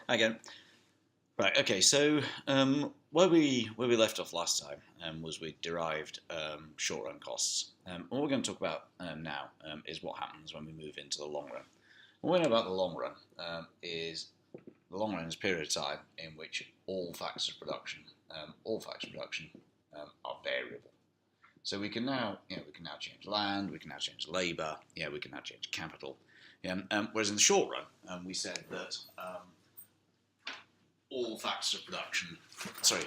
Again. Right, okay, so where we left off last time was we derived short-run costs. What we're going to talk about now is what happens when we move into the long run. What we know about the long run is a period of time in which all factors of production are variable. So we can now change land, we can now change labour, we can now change capital. Whereas in the short run, we said that all factors of production,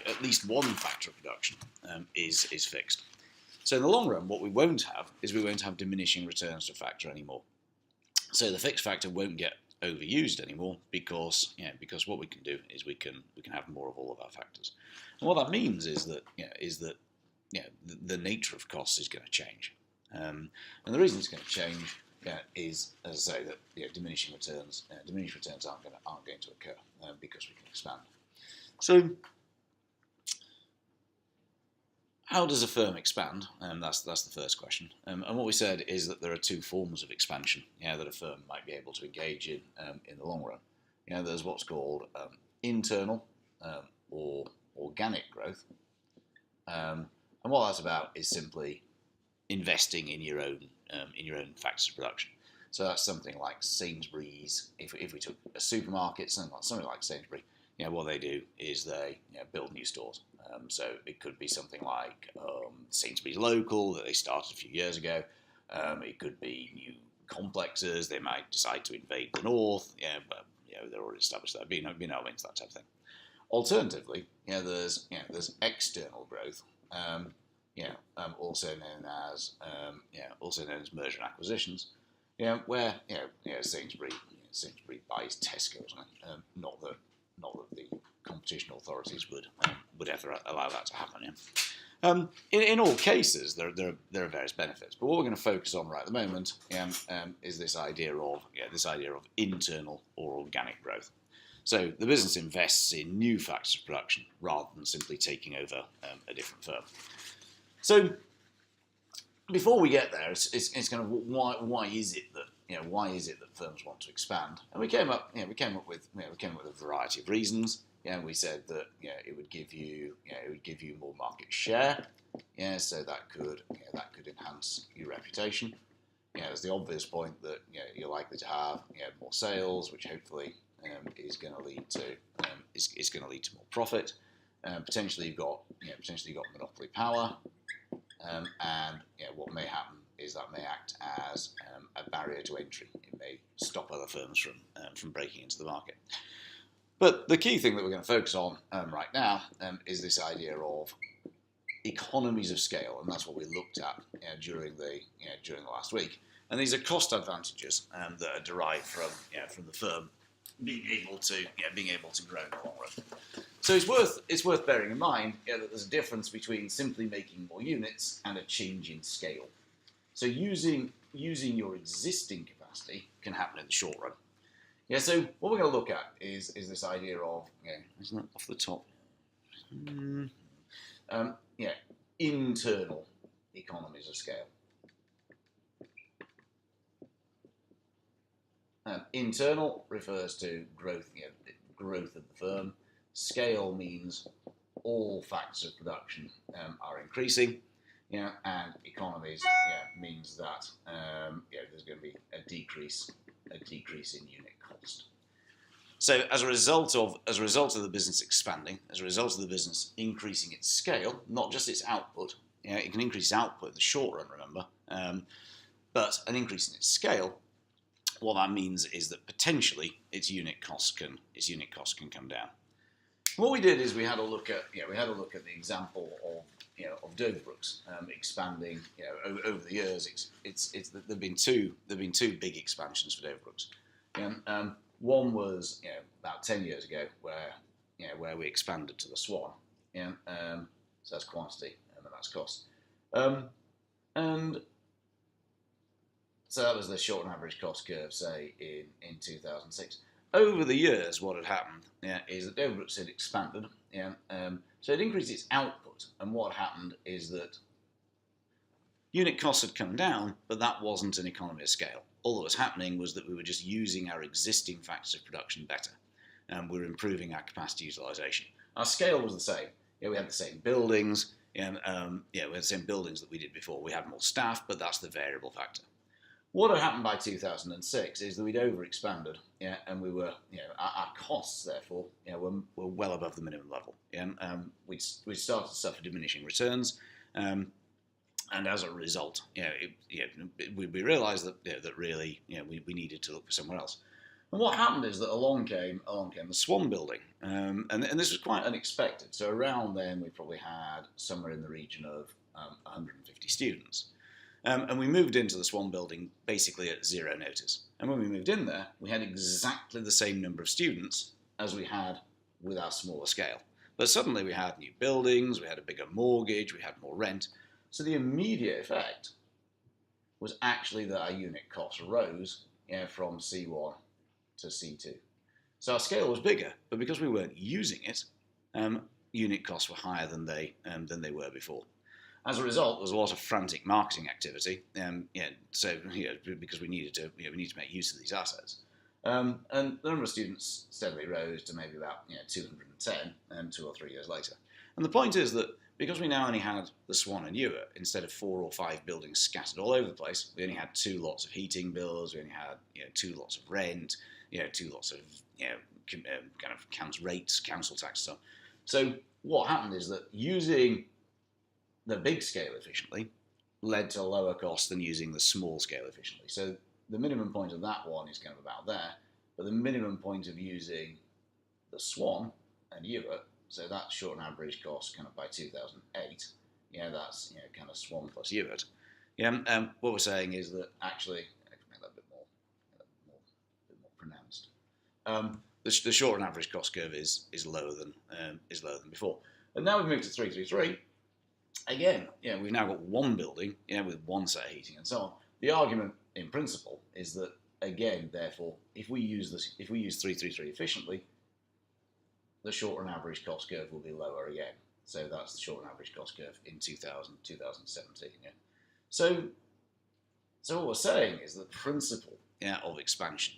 at least one factor of production is fixed. So in the long run, what we won't have is we won't have diminishing returns to factor anymore. So the fixed factor won't get overused anymore because what we can do is we can have more of all of our factors. And what that means is that the nature of costs is going to change. And the reason it's going to change is, as I say, that diminishing returns aren't going to occur because we can expand. So, how does a firm expand? That's the first question. And what we said is that there are two forms of expansion that a firm might be able to engage in the long run. There's what's called internal or organic growth, and what that's about is simply investing in your own factors of production. So that's something like Sainsbury's. If we took a supermarket, something like Sainsbury's, what they do is they build new stores. So it could be something like Sainsbury's Local that they started a few years ago. It could be new complexes. They might decide to invade the north. But they're already established there. Into that type of thing. Alternatively, there's external growth. Also known as merger and acquisitions, where Sainsbury buys Tesco, not that the competition authorities would ever allow that to happen. In all cases, there are various benefits, but what we're going to focus on right at the moment is this idea of internal or organic growth. So the business invests in new factors of production rather than simply taking over a different firm. So before we get there, it's kind of why is it that firms want to expand? And we came up with a variety of reasons. We said that it would give you more market share. So that could enhance your reputation. There's the obvious point that you're likely to have more sales, which hopefully is going to lead to more profit. Potentially you've got monopoly power. And what may happen is that may act as a barrier to entry. It may stop other firms from breaking into the market. But the key thing that we're going to focus on right now is this idea of economies of scale, and that's what we looked at during the last week. And these are cost advantages that are derived from the firm being able to grow in the long run. So it's worth bearing in mind that there's a difference between simply making more units and a change in scale. So using your existing capacity can happen in the short run. So what we're going to look at is this idea of isn't that off the top? Internal economies of scale. Internal refers to growth of the firm. Scale means all factors of production are increasing, and economies means that there's going to be a decrease in unit cost. So as a result of the business expanding, as a result of the business increasing its scale, not just its output, it can increase output in the short run, remember, but an increase in its scale. What that means is that potentially its unit costs can come down. What we did is we had a look at the example of Dover Brooks expanding. Over the years, there've been two big expansions for Dover Brooks. One was about 10 years ago where we expanded to the Swan. So that's quantity and that's cost. And so that was the short and average cost curve, say, in 2006. Over the years, what had happened is that Dover Brooks had expanded. So it increased its output, and what happened is that unit costs had come down, but that wasn't an economy of scale. All that was happening was that we were just using our existing factors of production better. we were improving our capacity utilisation. Our scale was the same. We had the same buildings. We had the same buildings that we did before. We had more staff, but that's the variable factor. What had happened by 2006 is that we'd overexpanded, and we were, our costs, therefore, were well above the minimum level. We'd started to suffer diminishing returns, and as a result, we realised that really, we needed to look for somewhere else. And what happened is that along came the Swan building, and this was quite unexpected. So around then, we probably had somewhere in the region of 150 students. And we moved into the Swan building basically at zero notice. And when we moved in there, we had exactly the same number of students as we had with our smaller scale. But suddenly we had new buildings, we had a bigger mortgage, we had more rent. So the immediate effect was actually that our unit costs rose from C1 to C2. So our scale was bigger, but because we weren't using it, unit costs were higher than they were before. As a result, there was a lot of frantic marketing activity, because we needed to make use of these assets. And the number of students steadily rose to maybe about 210 2 or 3 years later. And the point is that because we now only had the Swan and Ewart, instead of 4 or 5 buildings scattered all over the place, we only had 2 lots of heating bills, we only had 2 lots of rent, 2 lots of kind of council tax stuff. So what happened is that using the big scale efficiently led to lower costs than using the small scale efficiently. So the minimum point of that one is kind of about there, but the minimum point of using the Swan and Ewart, so that's short and average cost kind of by 2008, that's kind of Swan plus Ewart. What we're saying is that actually, I can make that a bit more pronounced. The short and average cost curve is lower than before. And now we've moved to 333. Again, we've now got one building, with one set of heating and so on. The argument, in principle, is that again, therefore, if we use 333 efficiently, the short and average cost curve will be lower again. So that's the short and average cost curve in 2017. So what we're saying is that the principle of expansion,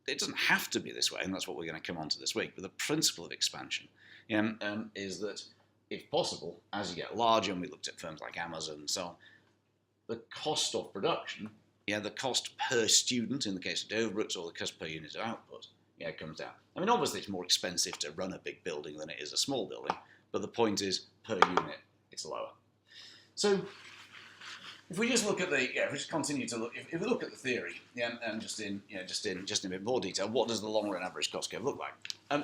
it doesn't have to be this way, and that's what we're going to come on to this week. But the principle of expansion is that, if possible, as you get larger, and we looked at firms like Amazon and so on, the cost of production, the cost per student in the case of Doverbrooks, or the cost per unit of output, comes down. I mean, obviously it's more expensive to run a big building than it is a small building, but the point is, per unit, it's lower. So if we just look at if we just continue to look, if we look at the theory, and just in a bit more detail, what does the long run average cost curve look like?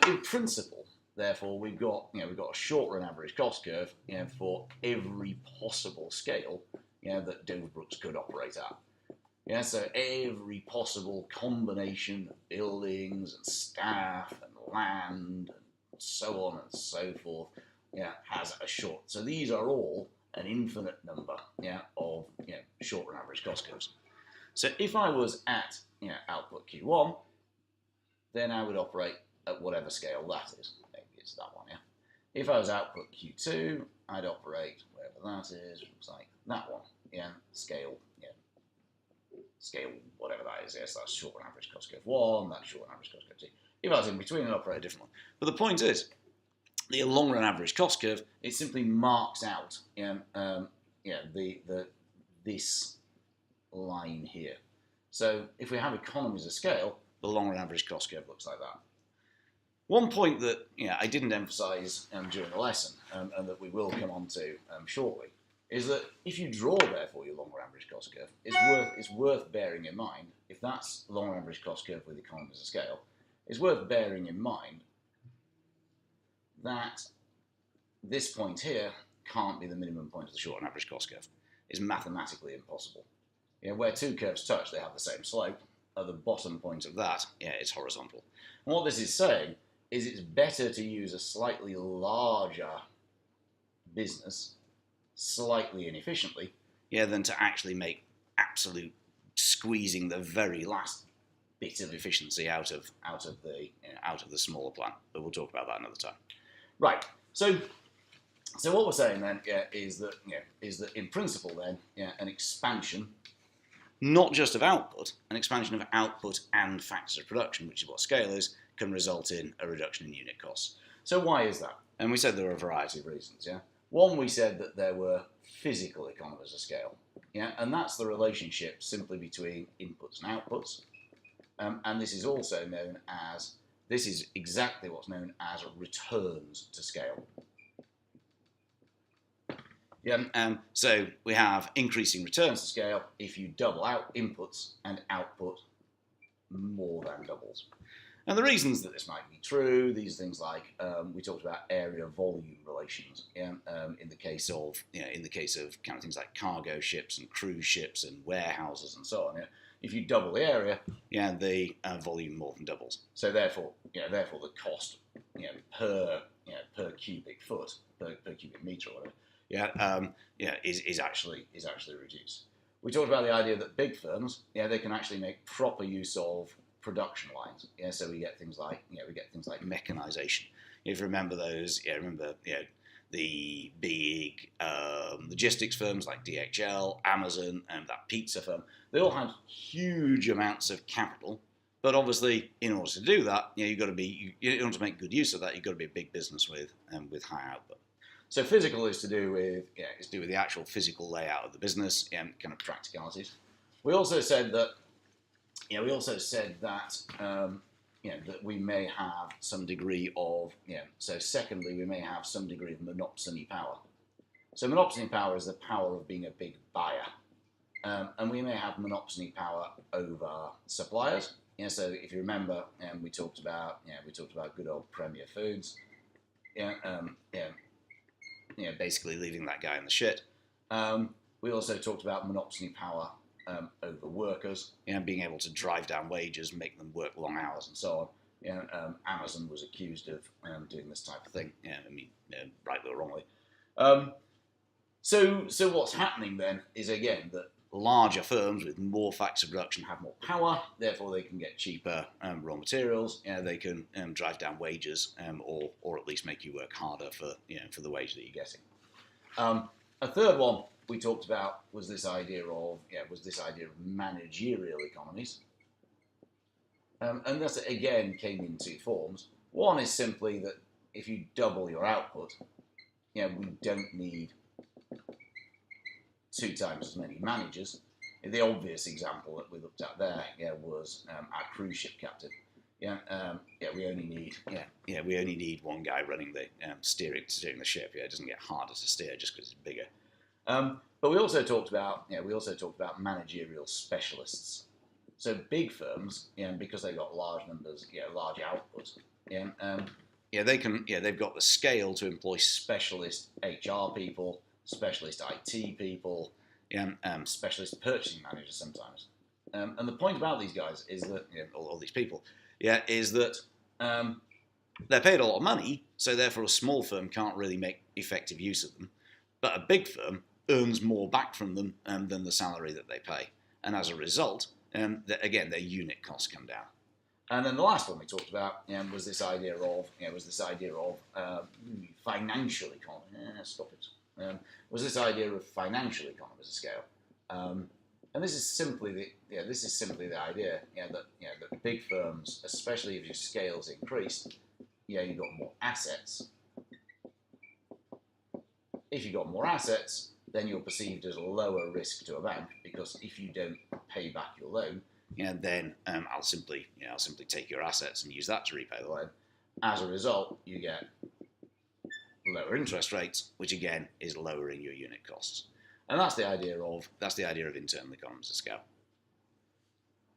In principle, therefore, we've got a short run average cost curve, for every possible scale, that Doverbrooks could operate at. So every possible combination of buildings and staff and land and so on and so forth, has a short. So these are all an infinite number, of short run average cost curves. So if I was at output Q1, then I would operate at whatever scale that is. Maybe it's that one, If I was output Q2, I'd operate wherever that is, looks like that one, scale, scale whatever that is, so that's short run average cost curve 1, that's short run average cost curve 2. If I was in between, I'd operate a different one. But the point is, the long run average cost curve, it simply marks out this line here. So if we have economies of scale, the long run average cost curve looks like that. One point that I didn't emphasise during the lesson, and that we will come on to shortly, is that if you draw, therefore, your long run average cost curve, it's worth bearing in mind, if that's long run average cost curve with economies of scale, it's worth bearing in mind that this point here can't be the minimum point of the short and average cost curve. It's mathematically impossible. Where two curves touch, they have the same slope. At the bottom point of that, it's horizontal. And what this is saying is it's better to use a slightly larger business slightly inefficiently, than to actually make absolute squeezing the very last bit of efficiency out of the smaller plan. But we'll talk about that another time. Right. So what we're saying then is that in principle then an expansion, not just of output, an expansion of output and factors of production, which is what scale is, can result in a reduction in unit costs. So why is that? And we said there were a variety of reasons. Yeah. One, we said that there were physical economies of scale. Yeah, and that's the relationship simply between inputs and outputs. And this is also known as, this is exactly what's known as returns to scale. Yeah, so we have increasing returns to scale if you double out inputs and output more than doubles. And the reasons that this might be true, these things like we talked about area volume relations. Yeah, in the case of kind of things like cargo ships and cruise ships and warehouses and so on. Yeah, if you double the area, yeah, the volume more than doubles. So therefore the cost, per cubic foot, per cubic meter or whatever, is actually reduced. We talked about the idea that big firms, they can actually make proper use of production lines. Yeah, so we get things like mechanization. If you remember those, the big logistics firms like DHL, Amazon, and that pizza firm, they all had huge amounts of capital. But obviously, in order to do that, in order to make good use of that, you've got to be a big business with high output. So physical is to do with the actual physical layout of the business and kind of practicalities. We also said that that we may have some degree of, so secondly, we may have some degree of monopsony power. So monopsony power is the power of being a big buyer. And we may have monopsony power over suppliers. So if you remember, we talked about good old Premier Foods. Basically leaving that guy in the shit. We also talked about monopsony power over workers, being able to drive down wages, make them work long hours, and so on. Amazon was accused of doing this type of thing. Rightly or wrongly. So what's happening then is again that larger firms with more factors of production have more power. Therefore, they can get cheaper raw materials. They can drive down wages, or at least make you work harder for the wage that you're getting. A third one we talked about was this idea of managerial economies, and that again came in two forms. One is simply that if you double your output, we don't need 2 times as many managers. The obvious example that we looked at there, was our cruise ship captain. We only need one guy running the steering the ship. It doesn't get harder to steer just because it's bigger. But we also talked about managerial specialists. So big firms, because they've got large numbers, large output, they've got the scale to employ specialist HR people, specialist IT people, specialist purchasing managers sometimes. And the point about these guys is that, all these people, is that they're paid a lot of money, so therefore a small firm can't really make effective use of them. But a big firm earns more back from them than the salary that they pay. And as a result, again, their unit costs come down. And then the last one we talked about was this idea of financial economy. Was this idea of financial economies of scale. And this is simply the idea that big firms, especially if your scale's increased, you've got more assets. If you've got more assets, then you're perceived as a lower risk to a bank, because if you don't pay back your loan, then I'll simply take your assets and use that to repay the loan. As a result, you get lower interest rates, which again is lowering your unit costs. And that's the idea of internal economies of scale.